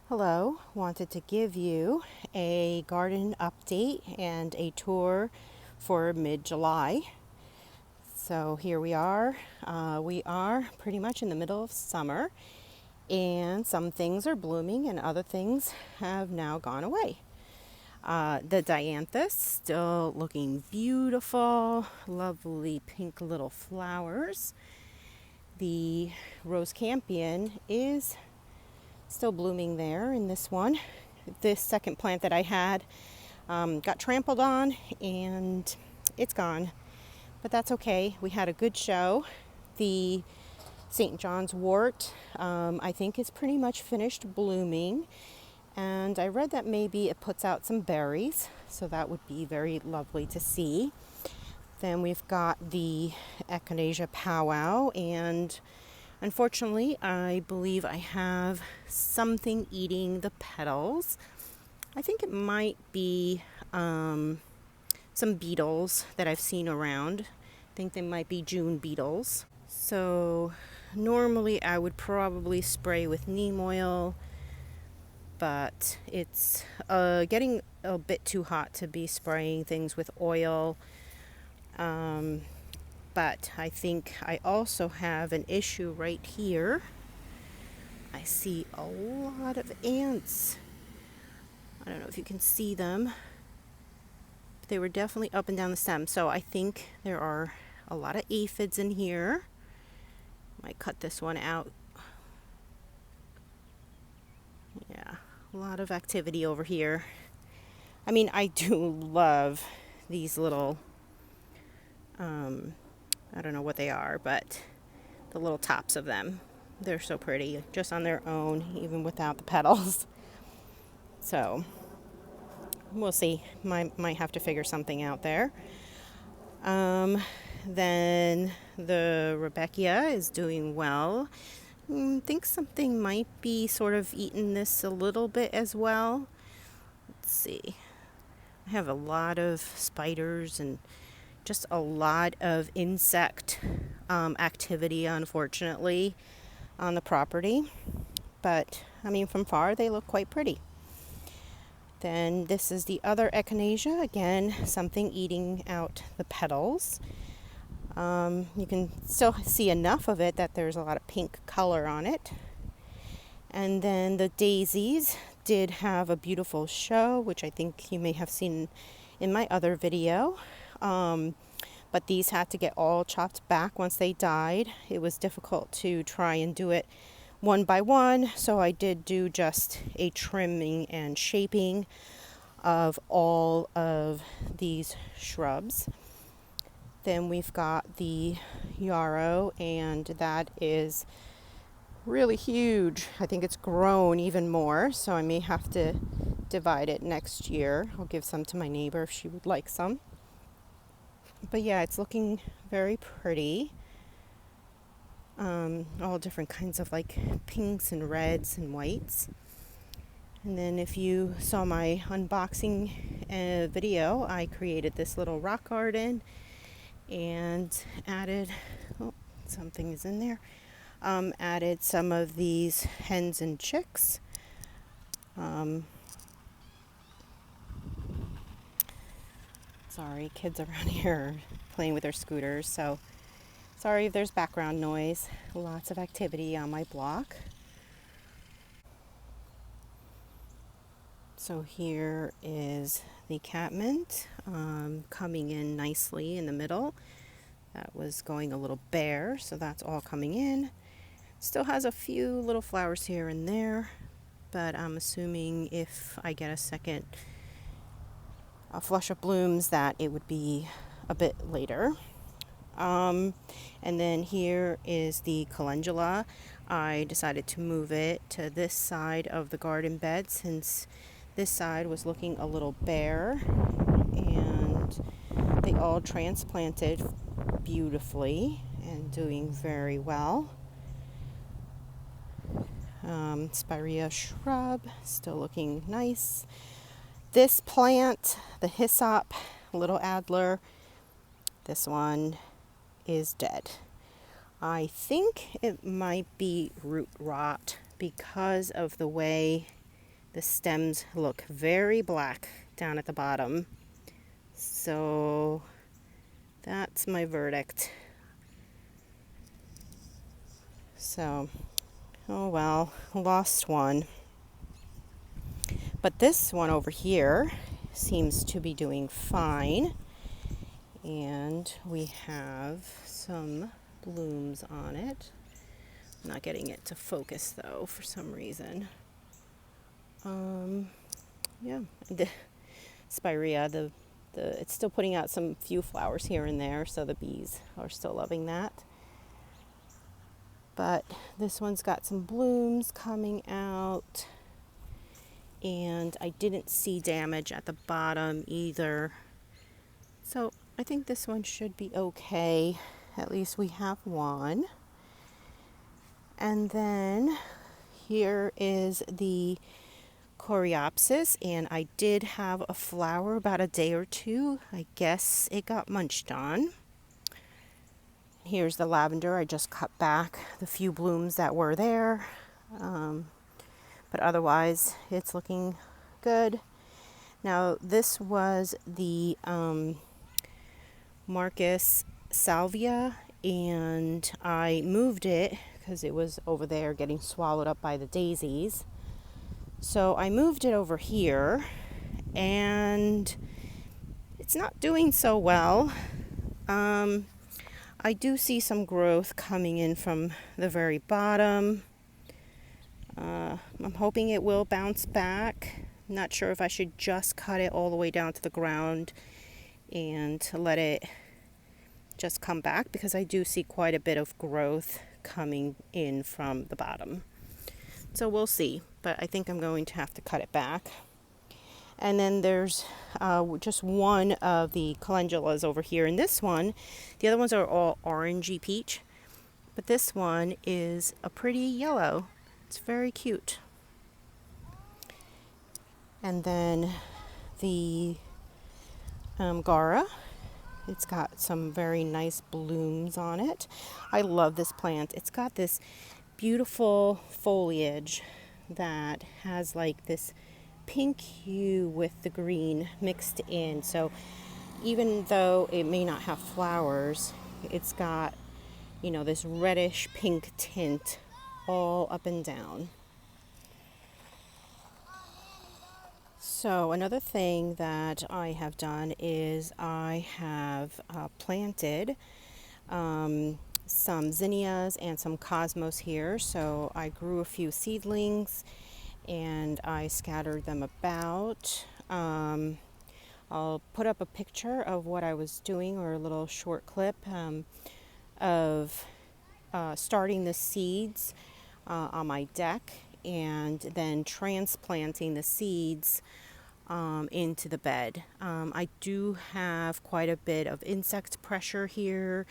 Hello, wanted to give you a garden update and a tour for mid-July. So here we are. We are pretty much in the middle of summer, and some things are blooming and other things have now gone away. The dianthus still looking beautiful, lovely pink little flowers. The rose campion is still blooming there in this one. This second plant that I had got trampled on and it's gone, but that's okay. We had a good show. The St. John's wort I think is pretty much finished blooming, and I read that maybe it puts out some berries, so that would be very lovely to see. Then we've got the echinacea powwow, and unfortunately, I believe I have something eating the petals. I think it might be some beetles that I've seen around. I think they might be June beetles. So normally I would probably spray with neem oil, but it's getting a bit too hot to be spraying things with oil. But I think I also have an issue right here. I see a lot of ants. I don't know if you can see them, but they were definitely up and down the stem. So I think there are a lot of aphids in here. Might cut this one out. Yeah, a lot of activity over here. I mean, I do love these little I don't know what they are, but the little tops of them. They're so pretty, just on their own, even without the petals. So, we'll see. Might have to figure something out there. Then the Rebecca is doing well. I think something might be sort of eating this a little bit as well. Let's see. I have a lot of spiders and just a lot of insect activity, unfortunately, on the property. But, I mean, from far, they look quite pretty. Then this is the other echinacea. Again, something eating out the petals. You can still see enough of it that there's a lot of pink color on it. And then the daisies did have a beautiful show, which I think you may have seen in my other video. But these had to get all chopped back once they died. It was difficult to try and do it one by one, so I did do just a trimming and shaping of all of these shrubs. Then we've got the yarrow, and that is really huge. I think it's grown even more, so I may have to divide it next year. I'll give some to my neighbor if she would like some. But yeah, it's looking very pretty. All different kinds of like pinks and reds and whites. And then if you saw my unboxing video, I created this little rock garden and added, something is in there, added some of these hens and chicks. Sorry, kids around here are playing with their scooters, so sorry if there's background noise. Lots of activity on my block. So here is the Catmint coming in nicely in the middle. That was going a little bare, so that's all coming in. Still has a few little flowers here and there, but I'm assuming if I get a second flush of blooms that it would be a bit later. And then here is the Calendula. I decided to move it to this side of the garden bed since this side was looking a little bare, and they all transplanted beautifully and doing very well. Spirea shrub still looking nice. This plant, the hyssop, little adler, this one is dead. I think it might be root rot because of the way the stems look very black down at the bottom. So that's my verdict. So, oh well, lost one. But this one over here seems to be doing fine. And we have some blooms on it. I'm not getting it to focus though for some reason. Yeah, the Spirea, it's still putting out some few flowers here and there, so the bees are still loving that. But this one's got some blooms coming out, and I didn't see damage at the bottom either. So I think this one should be okay. At least we have one. And then here is the Coreopsis, and I did have a flower about a day or two. I guess it got munched on. Here's the lavender. I just cut back the few blooms that were there. But otherwise, it's looking good. Now, this was the Marcus Salvia, and I moved it because it was over there getting swallowed up by the daisies. So I moved it over here, and it's not doing so well. I do see some growth coming in from the very bottom. I'm hoping it will bounce back. Not sure if I should just cut it all the way down to the ground and let it just come back, because I do see quite a bit of growth coming in from the bottom. So we'll see, but I think I'm going to have to cut it back. And then there's just one of the Calendulas over here. And this one, the other ones are all orangey peach, but this one is a pretty yellow. It's very cute. And then the Gara, it's got some very nice blooms on it. I love this plant. It's got this beautiful foliage that has like this pink hue with the green mixed in. So even though it may not have flowers, it's got, you know, this reddish pink tint all up and down. So another thing that I have done is I have planted some zinnias and some cosmos here. So I grew a few seedlings and I scattered them about. I'll put up a picture of what I was doing, or a little short clip of starting the seeds on my deck and then transplanting the seeds into the bed. I do have quite a bit of insect pressure here.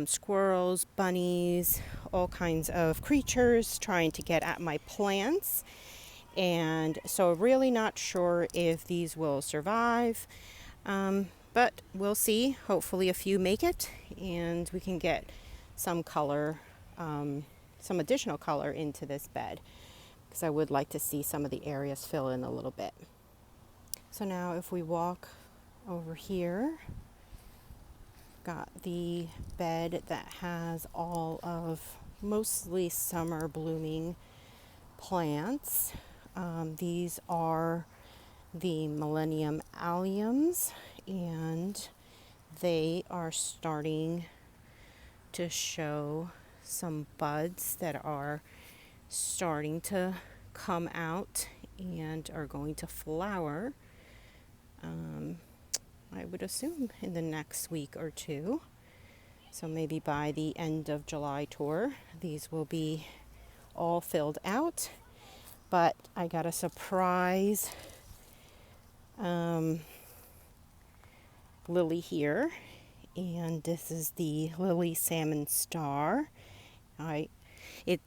Squirrels, bunnies, all kinds of creatures trying to get at my plants. And so really not sure if these will survive, but we'll see. Hopefully a few make it, and we can get some color, some additional color into this bed, because I would like to see some of the areas fill in a little bit. So now if we walk over here, got the bed that has all of mostly summer blooming plants. These are the Millennium Alliums, and they are starting to show some buds that are starting to come out and are going to flower. I would assume in the next week or two. So maybe by the end of July tour, these will be all filled out. But I got a surprise lily here, and this is the lily salmon star.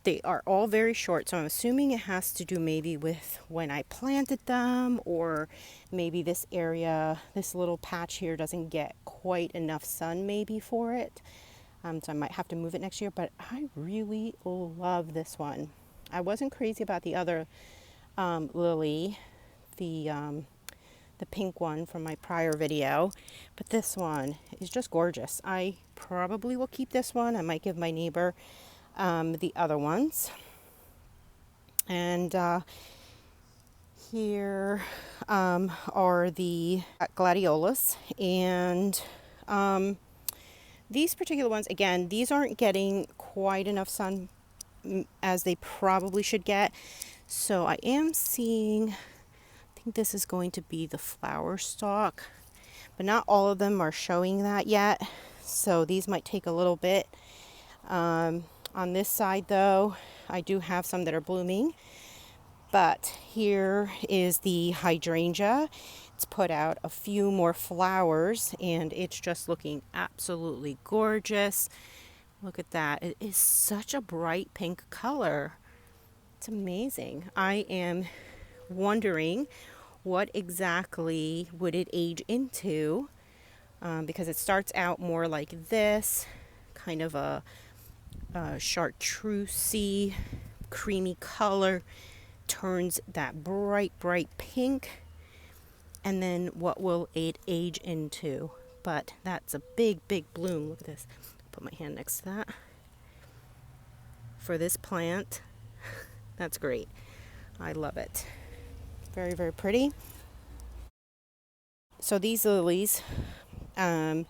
They are all very short, so I'm assuming it has to do maybe with when I planted them, or maybe this area, this little patch here doesn't get quite enough sun maybe for it. So I might have to move it next year, but I really love this one. I wasn't crazy about the other lily, the pink one from my prior video, but this one is just gorgeous. I probably will keep this one. I might give my neighbor the other ones. And here are the Gladiolus, and these particular ones, again, these aren't getting quite enough sun as they probably should get. So I am seeing, I think this is going to be the flower stalk, but not all of them are showing that yet. So these might take a little bit. On this side though, I do have some that are blooming. But here is the hydrangea. It's put out a few more flowers and it's just looking absolutely gorgeous. Look at that. It is such a bright pink color. It's amazing. I am wondering what exactly would it age into, because it starts out more like this, kind of a chartreusey, creamy color, turns that bright pink, and then what will it age into? But that's a big bloom. Look at this. Put my hand next to that. For this plant, that's great. I love it. Very pretty. So these lilies, the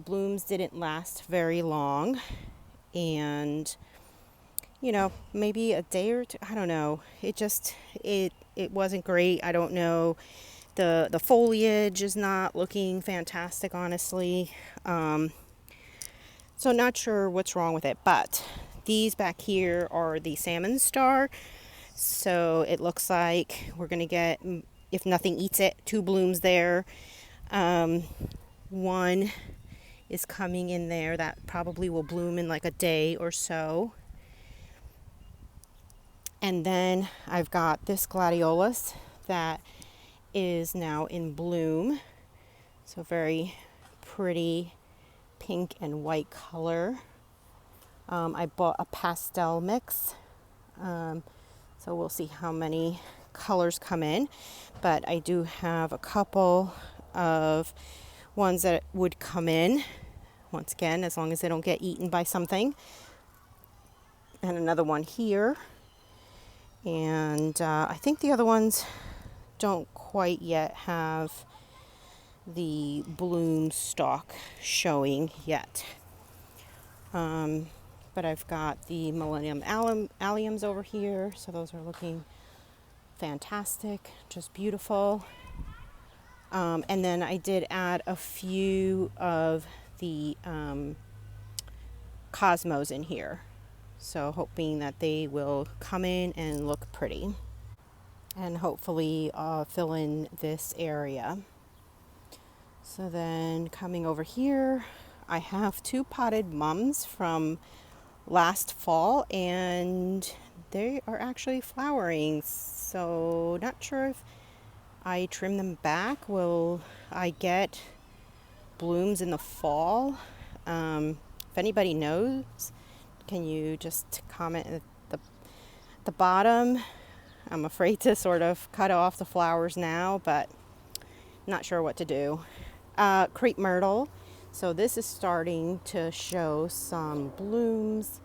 blooms didn't last very long, and you know, maybe a day or two, I don't know. It wasn't great. I don't know. The foliage is not looking fantastic, honestly. So not sure what's wrong with it, but these back here are the salmon star. So it looks like we're going to get, if nothing eats it, 2 blooms there. One is coming in there that probably will bloom in like a day or so. And then I've got this Gladiolus that is now in bloom. So very pretty pink and white color. I bought a pastel mix. So we'll see how many colors come in. But I do have a couple of ones that would come in, once again, as long as they don't get eaten by something. And another one here. And I think the other ones don't quite yet have the bloom stalk showing yet. But I've got the Millennium Alliums over here, so those are looking fantastic, just beautiful. And then I did add a few of the cosmos in here. So hoping that they will come in and look pretty. And hopefully fill in this area. So then coming over here, I have 2 potted mums from last fall, and they are actually flowering. So not sure if I trim them back. Will I get blooms in the fall? If anybody knows, can you just comment at the bottom? I'm afraid to sort of cut off the flowers now, but not sure what to do. Crepe Myrtle. So this is starting to show some blooms.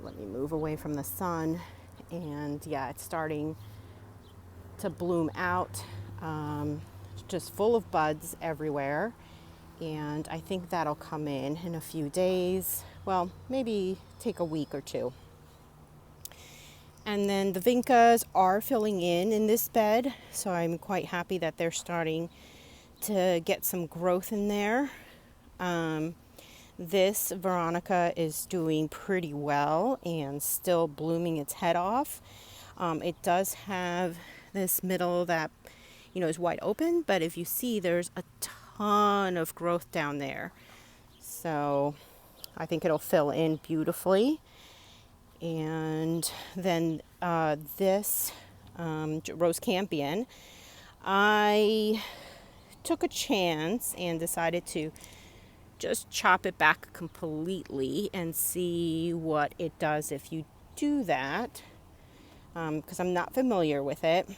Let me move away from the sun. And yeah, it's starting to bloom out. Just full of buds everywhere. And I think that'll come in a few days. Well, maybe take a week or 2. And then the vincas are filling in this bed, so I'm quite happy that they're starting to get some growth in there. This Veronica is doing pretty well and still blooming its head off. It does have this middle that, you know, is wide open, but if you see, there's a ton of growth down there. So I think it'll fill in beautifully. And then this Rose Campion, I took a chance and decided to just chop it back completely and see what it does if you do that. because I'm not familiar with it.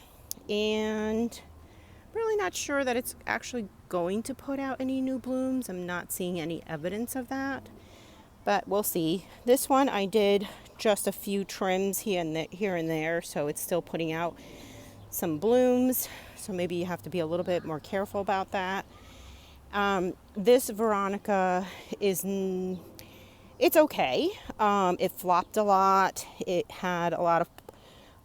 And really not sure that it's actually going to put out any new blooms. I'm not seeing any evidence of that, but we'll see. This one I did just a few trims here and there, so it's still putting out some blooms, so maybe you have to be a little bit more careful about that. This Veronica is it's okay. It flopped a lot. It had a lot of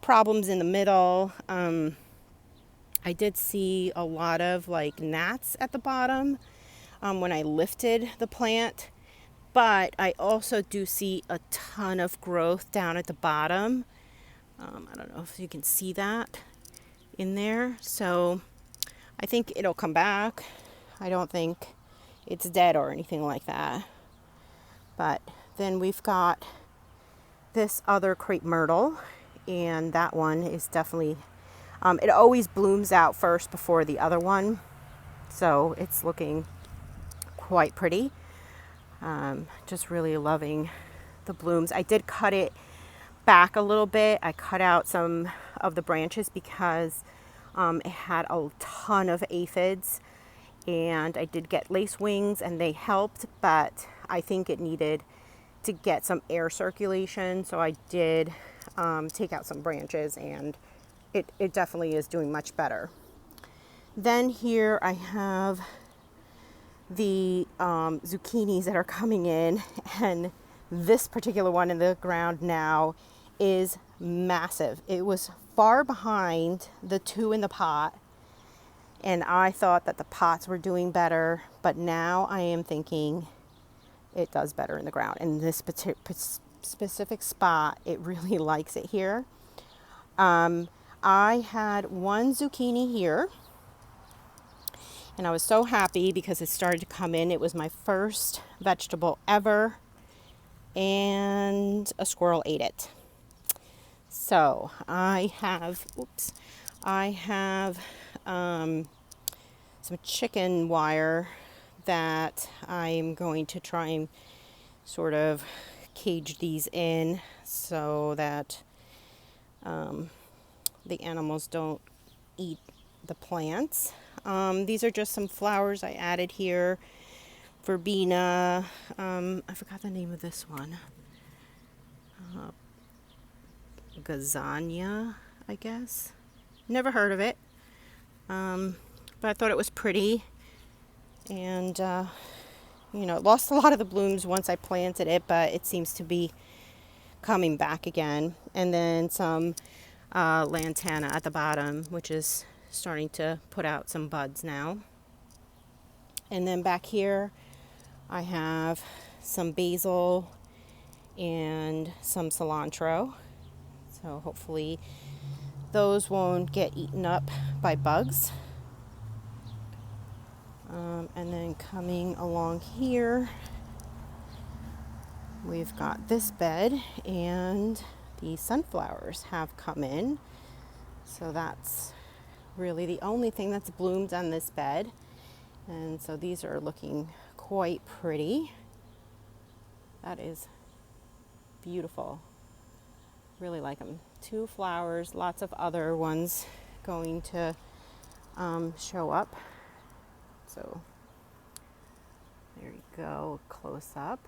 problems in the middle. I did see a lot of like gnats at the bottom when I lifted the plant, but I also do see a ton of growth down at the bottom. I don't know if you can see that in there. So I think it'll come back. I don't think it's dead or anything like that. But then we've got this other crepe myrtle, and that one is definitely, it always blooms out first before the other one. So it's looking quite pretty. Just really loving the blooms. I did cut it back a little bit. I cut out some of the branches because it had a ton of aphids, and I did get lace wings and they helped, but I think it needed to get some air circulation, so I did take out some branches, and it definitely is doing much better. Then here I have the zucchinis that are coming in, and this particular one in the ground now is massive. It was far behind the two in the pot, and I thought that the pots were doing better, but now I am thinking it does better in the ground. In this specific spot, it really likes it here. I had one zucchini here, and I was so happy because it started to come in. It was my first vegetable ever, and a squirrel ate it. So I have, some chicken wire that I'm going to try and sort of cage these in so that the animals don't eat the plants. These are just some flowers I added here. Verbena. I forgot the name of this one. Gazania, I guess. Never heard of it. But I thought it was pretty. And, it lost a lot of the blooms once I planted it, but it seems to be coming back again. And then some lantana at the bottom, which is starting to put out some buds now. And then back here I have some basil and some cilantro. So hopefully those won't get eaten up by bugs. And then coming along here, we've got this bed, and the sunflowers have come in. So that's really the only thing that's bloomed on this bed. And so these are looking quite pretty. That is beautiful. Really like them. 2 flowers, lots of other ones going to show up. So there you go, close up.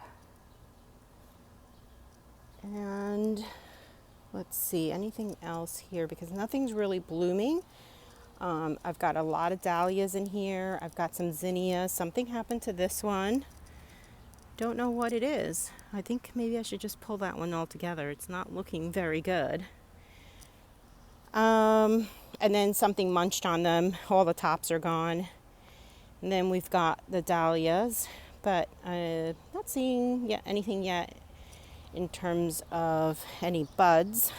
And let's see, anything else here, because nothing's really blooming. I've got a lot of dahlias in here. I've got some zinnias. Something happened to this one. Don't know what it is. I think maybe I should just pull that one all together. It's not looking very good. And then something munched on them. All the tops are gone. And then we've got the dahlias, but not seeing anything yet in terms of any buds.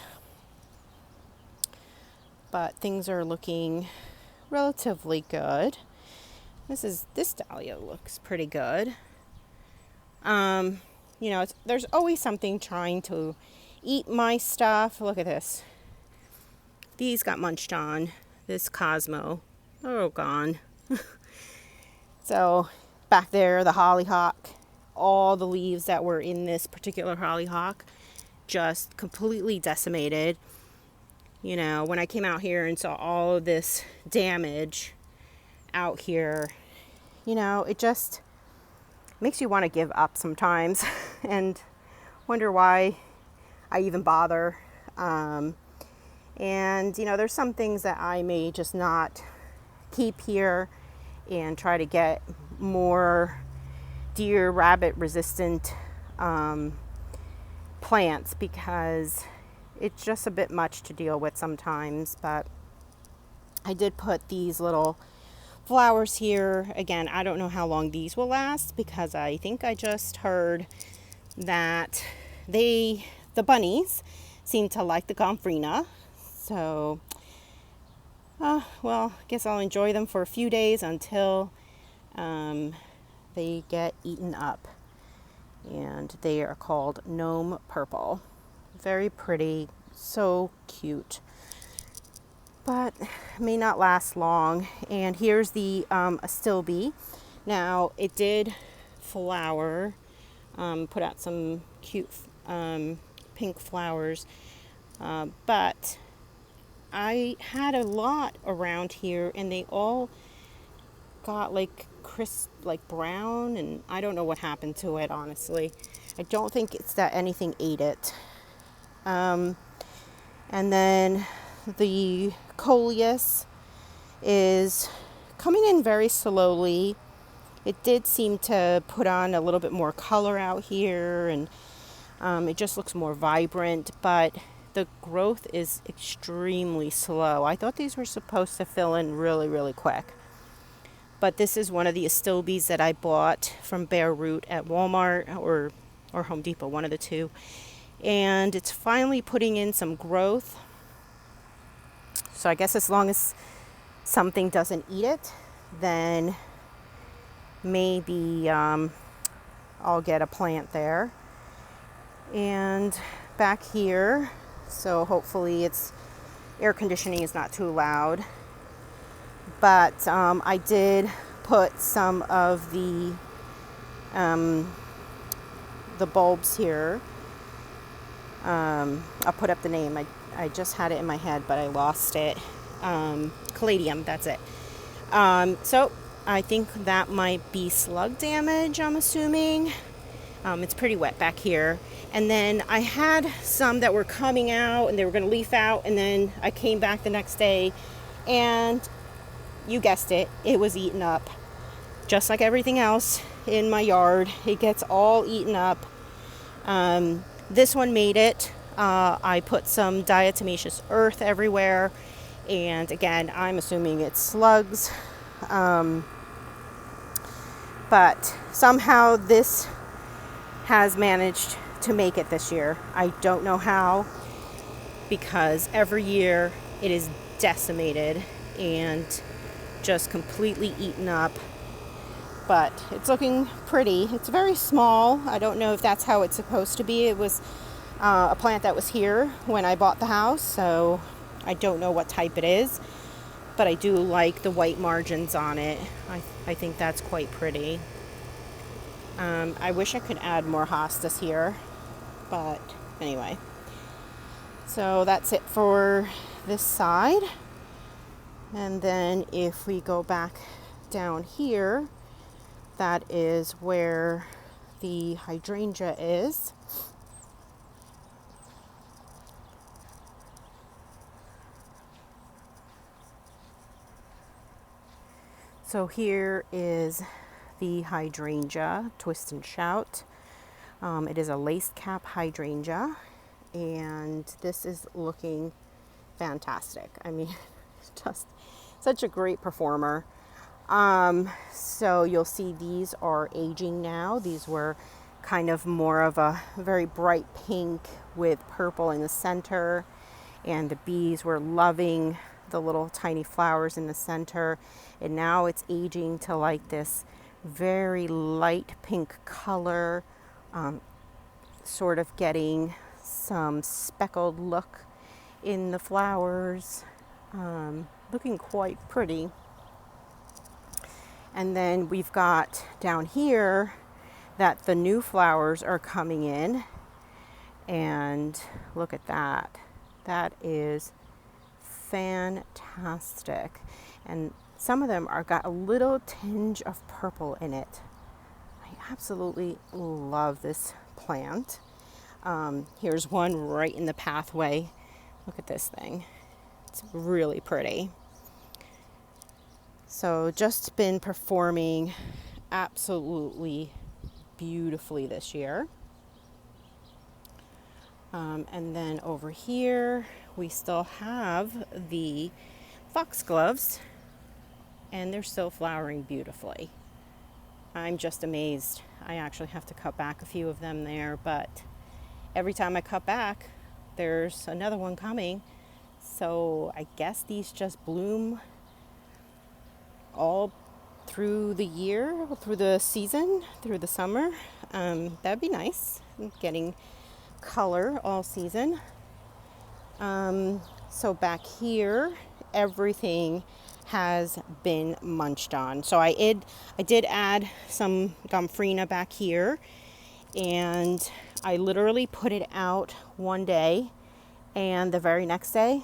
But things are looking relatively good. This dahlia looks pretty good. There's always something trying to eat my stuff. Look at this. These got munched on. This Cosmo, oh, gone. So back there, the hollyhock, all the leaves that were in this particular hollyhock just completely decimated. You know, when I came out here and saw all of this damage out here, you know, it just makes you want to give up sometimes and wonder why I even bother. And, you know, there's some things that I may just not keep here and try to get more deer, rabbit resistant plants, because it's just a bit much to deal with sometimes. But I did put these little flowers here. Again, I don't know how long these will last, because I think I just heard that the bunnies seem to like the gomphrena. So, well, I guess I'll enjoy them for a few days until they get eaten up. And they are called gnome purple. Very pretty, so cute, but may not last long. And here's the astilbe. Now, it did flower, put out some cute pink flowers, but I had a lot around here and they all got like crisp, like brown, and I don't know what happened to it, honestly. I don't think it's that anything ate it. And then the Coleus is coming in very slowly. It did seem to put on a little bit more color out here, and it just looks more vibrant, but the growth is extremely slow. I thought these were supposed to fill in really, really quick. But this is one of the astilbes that I bought from Bare Root at Walmart or Home Depot, one of the two. And it's finally putting in some growth. So I guess as long as something doesn't eat it, then maybe I'll get a plant there. And back here, so hopefully its air conditioning is not too loud. But I did put some of the bulbs here. I'll put up the name. I just had it in my head, but I lost it. Caladium, that's it. So I think that might be slug damage, I'm assuming. It's pretty wet back here. And then I had some that were coming out and they were going to leaf out. And then I came back the next day and you guessed it, it was eaten up. Just like everything else in my yard, it gets all eaten up. This one made it. I put some diatomaceous earth everywhere. And again, I'm assuming it's slugs. But somehow this has managed to make it this year. I don't know how, because every year it is decimated and just completely eaten up. But it's looking pretty. It's very small. I don't know if that's how it's supposed to be. It was a plant that was here when I bought the house, so I don't know what type it is, but I do like the white margins on it. I think that's quite pretty. I wish I could add more hostas here, but anyway. So that's it for this side. And then if we go back down here, that is where the hydrangea is. So here is the hydrangea, Twist and Shout. It is a laced cap hydrangea, and this is looking fantastic. I mean, just such a great performer. So you'll see these are aging now. These were kind of more of a very bright pink with purple in the center, and the bees were loving the little tiny flowers in the center. And now it's aging to like this very light pink color, sort of getting some speckled look in the flowers, looking quite pretty. And then we've got down here that the new flowers are coming in, and look at that. That is fantastic. And some of them are got a little tinge of purple in it. I absolutely love this plant. Here's one right in the pathway. Look at this thing. It's really pretty. So just been performing absolutely beautifully this year. And then over here, we still have the foxgloves, and they're still flowering beautifully. I'm just amazed. I actually have to cut back a few of them there, but every time I cut back, there's another one coming. So I guess these just bloom all through the year, through the season, through the summer. That'd be nice, getting color all season. So back here, everything has been munched on. So I did add some gomphrena back here, and I literally put it out one day, and the very next day,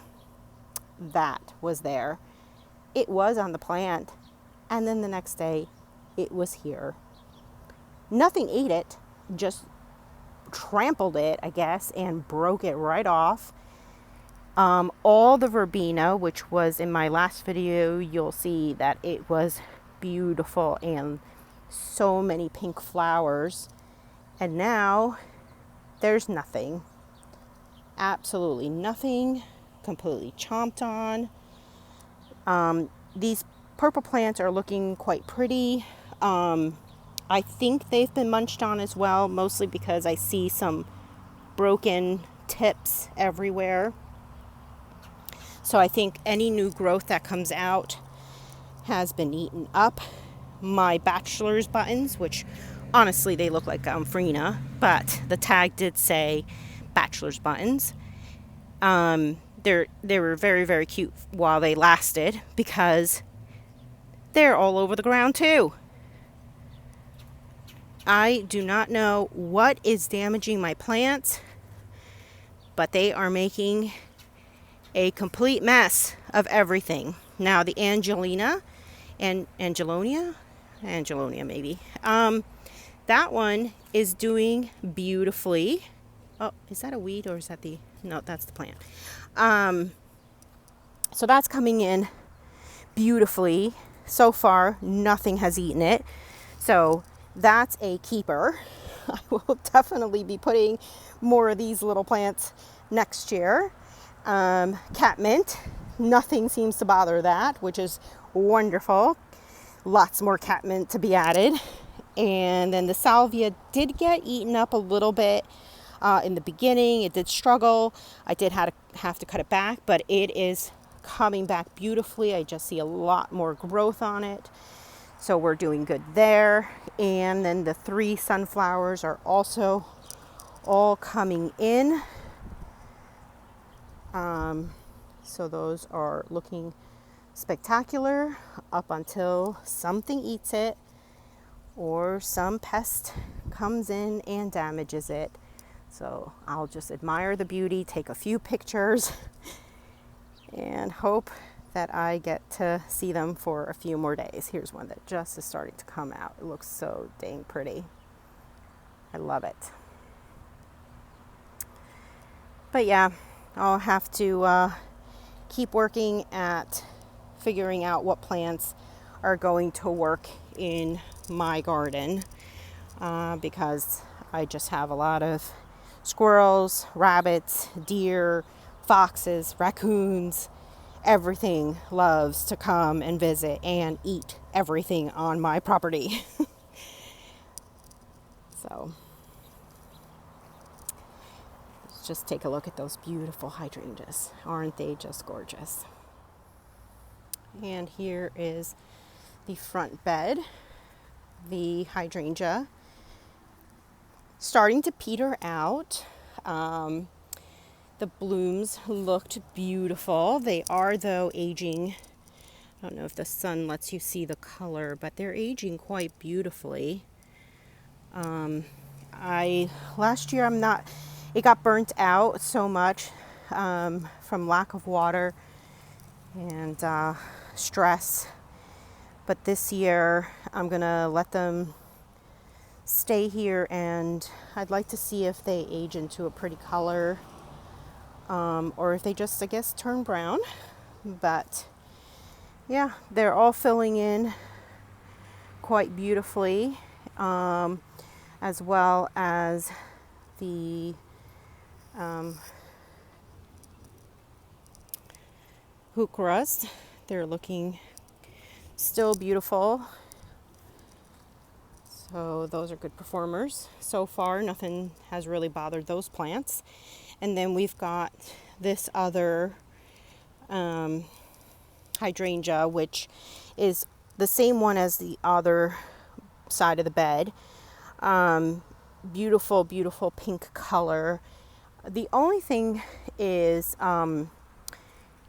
that was there. It was on the plant, and then the next day, it was here. Nothing ate it, just trampled it, I guess, and broke it right off. All the verbena, which was in my last video, you'll see that it was beautiful and so many pink flowers. And now there's nothing. Absolutely nothing. Completely chomped on. These purple plants are looking quite pretty. I think they've been munched on as well, mostly because I see some broken tips everywhere. So I think any new growth that comes out has been eaten up. My bachelor's buttons, which honestly they look like gomphrena, but the tag did say bachelor's buttons. They were very, very cute while they lasted, because they're all over the ground too. I do not know what is damaging my plants, but they are making a complete mess of everything. Now the Angelonia maybe. That one is doing beautifully. Oh, is that a weed or is that no, that's the plant. So that's coming in beautifully. So far, nothing has eaten it. So that's a keeper. I will definitely be putting more of these little plants next year. Catmint, nothing seems to bother that, which is wonderful. Lots more catmint to be added. And then the salvia did get eaten up a little bit in the beginning. It did struggle. I did have to cut it back, but it is coming back beautifully. I just see a lot more growth on it. So we're doing good there. And then the 3 sunflowers are also all coming in. So those are looking spectacular up until something eats it or some pest comes in and damages it. So I'll just admire the beauty, take a few pictures, and hope that I get to see them for a few more days. Here's one that just is starting to come out. It looks so dang pretty. I love it. But yeah, I'll have to keep working at figuring out what plants are going to work in my garden, because I just have a lot of squirrels, rabbits, deer, foxes, raccoons. Everything loves to come and visit and eat everything on my property. So let's just take a look at those beautiful hydrangeas. Aren't they just gorgeous? And here is the front bed, the hydrangea, starting to peter out. The blooms looked beautiful. They are, though, aging. I don't know if the sun lets you see the color, but they're aging quite beautifully. Last year it got burnt out so much from lack of water and stress. But this year I'm gonna let them stay here, and I'd like to see if they age into a pretty color, or if they just, I guess, turn brown. But yeah, they're all filling in quite beautifully, as well as the heucheras. They're looking still beautiful. So those are good performers. So far, nothing has really bothered those plants. And then we've got this other hydrangea, which is the same one as the other side of the bed. Beautiful, beautiful pink color. The only thing is, you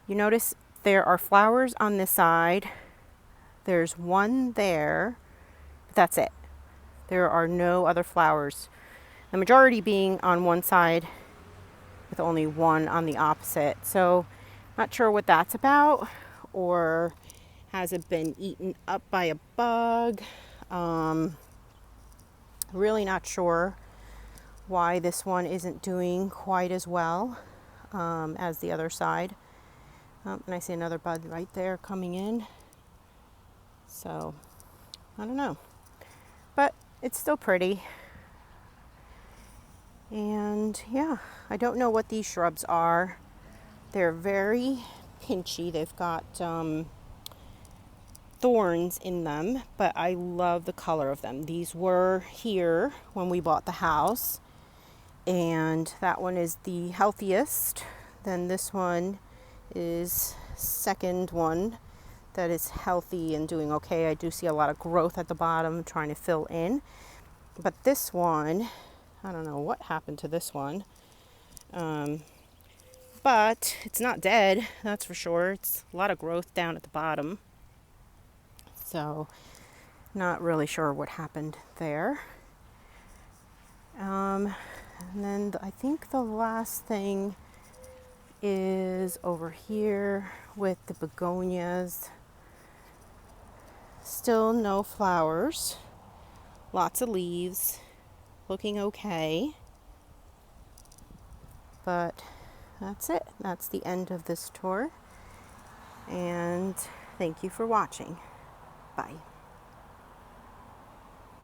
notice there are flowers on this side. There's one there. That's it. There are no other flowers. The majority being on one side with only one on the opposite. So not sure what that's about, or has it been eaten up by a bug? Really not sure why this one isn't doing quite as well as the other side. And I see another bud right there coming in. So I don't know, but it's still pretty. And yeah, I don't know what these shrubs are. They're very pinchy. They've got thorns in them, but I love the color of them. These were here when we bought the house, and that one is the healthiest. Then this one is second one that is healthy and doing okay. I do see a lot of growth at the bottom trying to fill in, but this one, I don't know what happened to this one, but it's not dead, that's for sure. It's a lot of growth down at the bottom, so not really sure what happened there. And then I think the last thing is over here with the begonias. Still no flowers, lots of leaves, looking okay. But that's it. That's the end of this tour. And thank you for watching. Bye.